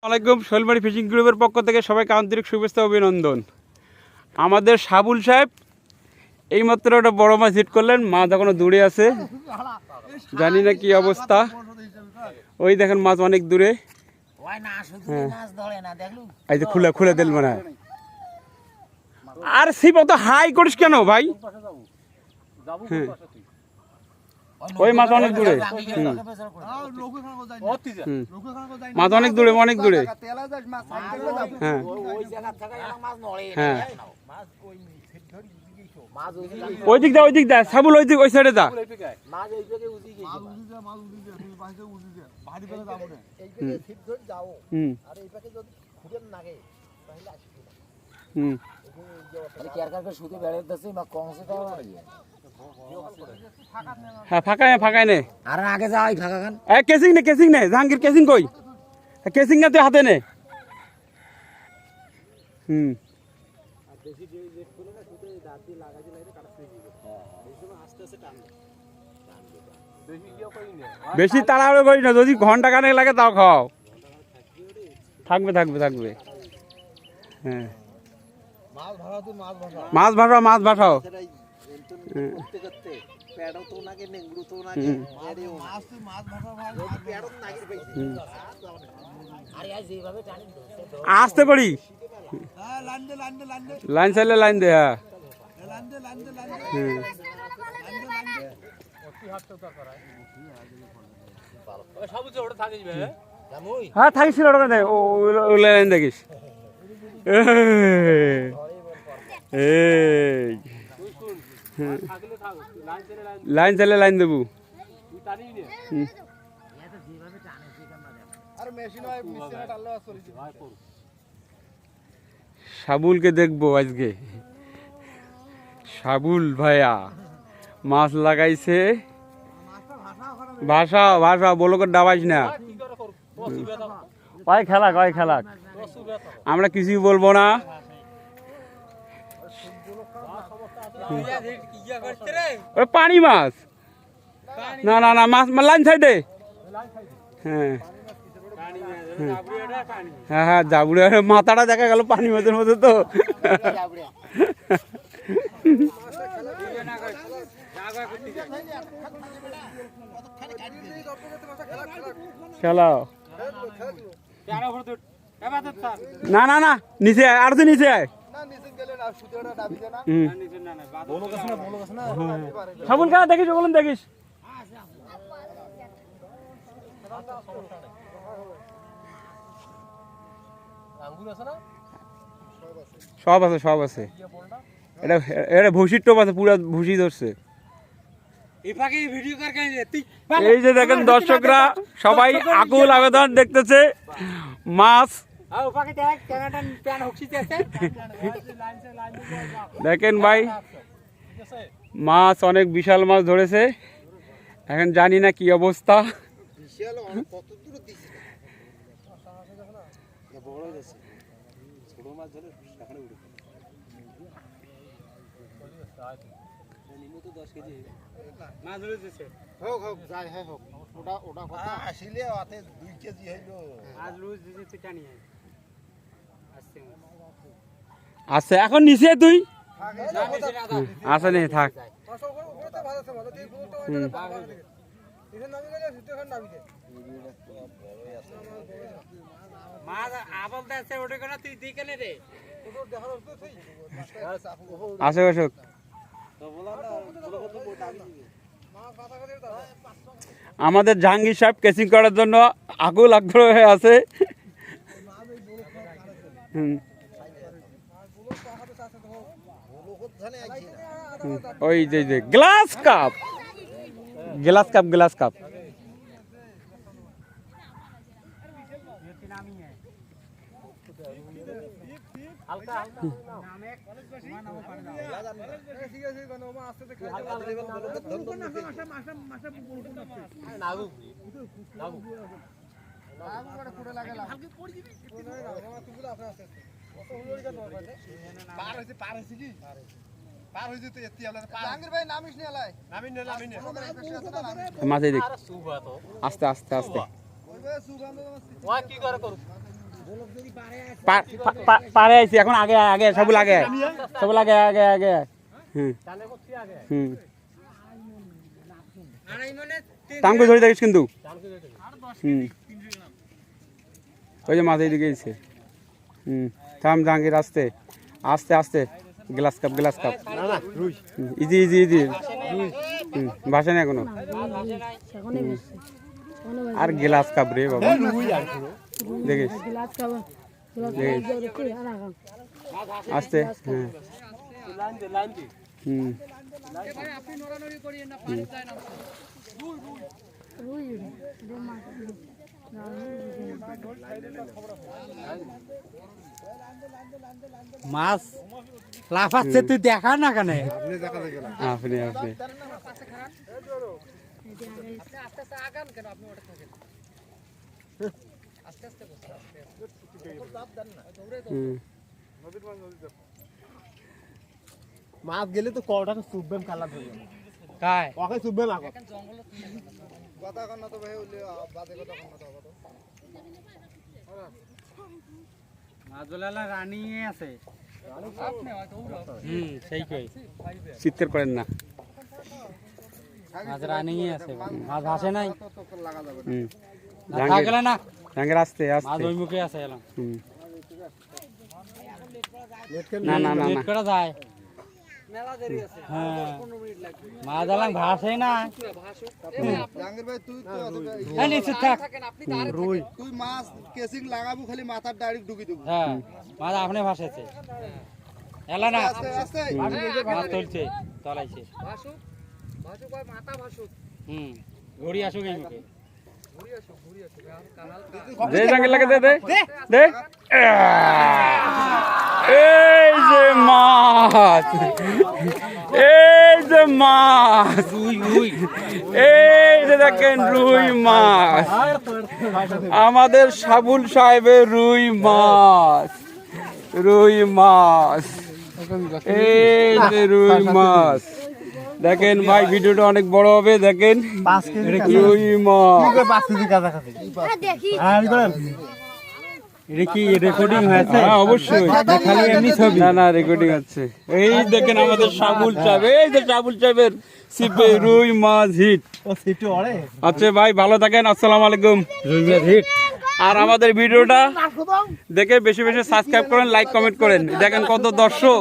আসসালামাইকুম। শৈলবাড়ি ফিশিং গ্রুপের পক্ষ থেকে সবাইকে আন্তরিক শুভেচ্ছা অভিনন্দন। আমাদের সাবুল সাহেব এইমাত্র একটা বড় মাছ হিট করলেন। মাছ এখনো দূরে আছে, জানি না কি অবস্থা। ওই দেখেন মাছ অনেক দূরে। এই যে খুলে খুলে দিল মনে হয়। আর সিপ অত হাই করিস কেন ভাই? হ্যাঁ, ওই মাছ অনেক দূরে। মাছ অনেক দূরে, অনেক দূরে। হ্যাঁ হ্যাঁ, ওই দিক দা, ওই দিক দা সাবুল, ওই দিক, ওই সাইডে দা। হ্যাঁ ফাঁকায় ফাঁকায় নে। আর আগে যাই ফাঁকা খান। কেসিং নে, কেসিং নে। জাহাঙ্গীর কেসিং কই? কেসিং না তুই হাতে নে। বেশি তাড়াহুড়ো করি না, যদি ঘন্টা খানেক লাগে তাও খাও। থাকবে থাকবে থাকবে। হ্যাঁ, মাছ ভাসাও, মাছ ভাসাও। আসতে করি লাইন চাইলে লাইন দে। হ্যাঁ হ্যাঁ, থাকিস লাইন দেখিস। লাইন চাইলে লাইন দেবো। সাবুলকে দেখবো আজকে। সাবুল ভাইয়া মাছ লাগাইছে। ভাষা ভাষা বলো করে ডাবাইস না। কয় খেলা, কয় খেলা, আমরা কিছুই বলবো না। পানি মাছ না না না, মাছ লাইন সাইডে। হ্যাঁ হ্যাঁ হ্যাঁ, জাবুড়ে মাথাটা দেখা গেল পানি মাছের মধ্যে তো। খেলাও না না না, নিচে আয়, আর তো নিচে আয়। সাবুল খেলা দেখিস, ওগুলো দেখিস। সব আছে, সব আছে। এটা এটা ভুসির টোপ আছে, পুরো ভুসি ধরছে। এই যে দেখেন দর্শকরা সবাই আকুল আবেদন দেখতেছে মাছ। দেখেন ভাই, মাছ অনেক বিশাল মাছ ধরেছে। এখন জানি না কি অবস্থা। আচ্ছা, এখন নিচে তুই আচ্ছা নেই থাক। আসে অশোক, আমাদের জাহাঙ্গীর সাহেব কেসিং করার জন্য আকুল আগ্রহ হয়ে আছে। ওই যে glass cup, glass cup, glass cup. মাঝে দেখ, আস্তে আস্তে আস্তে। পারে আইছি এখন আগে আগে সবুল আগে সবুল আগে আগে আগে হুম হুম টাঙ্গু ধরে দেখিস কিন্তু হুম ওই যে মাঝে দিকে গেছে হুম থাম জাহাঙ্গীর আস্তে আস্তে আস্তে glass cup easy easy easy ভাষা নেই এখনো আর গ্লাস কাপ রে বাবা দেখিস আস্তে হ্যাঁ হুম মাছ লাফাচ্ছে তুই দেখা না কেন আপনি আপনি মাছ গেলে তো কটাকে চুপবেন কালা ধরে কাই ওকে চুপবেন আগত কথা কন না তো ভাই ওলে বাদে কথা কন না তো আগত মাছওয়ালা রানী আছে আপনি হয়তো সেই কই চিৎকার করেন না মাছ রানী আছে মাছ আসে নাই হুম থাকলে না জাহাঙ্গীর আস্তে মাছ আস্তে ওই মুখে আছে এলাম হুম না না না না করা যায় মেলা দেরি আছে হ্যাঁ মাছ আলাম ভাসে না জাহাঙ্গীর ভাই তুই তো এই নিচে থাক রুই তুই মাছ কেসিং লাগাবো খালি মাথার ডাইরেক্ট ঢুকি দেবো হ্যাঁ মাছ আপনি ভাসেছে এলা না আস্তে আস্তে মাছ তুলছে তলাইছে হুম ঘড়ি আসুক এই মুখে দে জাহাঙ্গীর লাগে দে দে দে এই যে মাছ এই যে মাছ এই যে দেখেন রুই মাছ আমাদের সাবুল সাহেবের রুই মাছ এই যে রুই মাছ দেখেন ভাই ভিডিওটা অনেক বড় হবে দেখেন রুই মাছ এটা কি রেকর্ডিং হয়েছে হ্যাঁ অবশ্যই খালি এমনি ছবি না না রেকর্ডিং আছে এই দেখেন আমাদের সাবুল সাহেব এই যে সাবুল সাহেবের সিপে রুই মাছ হিট ও সিটু অরে আচ্ছা ভাই ভালো থাকেন আসসালামু আলাইকুম রুই মাছ হিট আর আমাদের ভিডিওটা দেখে বেশি বেশি সাবস্ক্রাইব করেন লাইক কমেন্ট করেন দেখেন কত দর্শক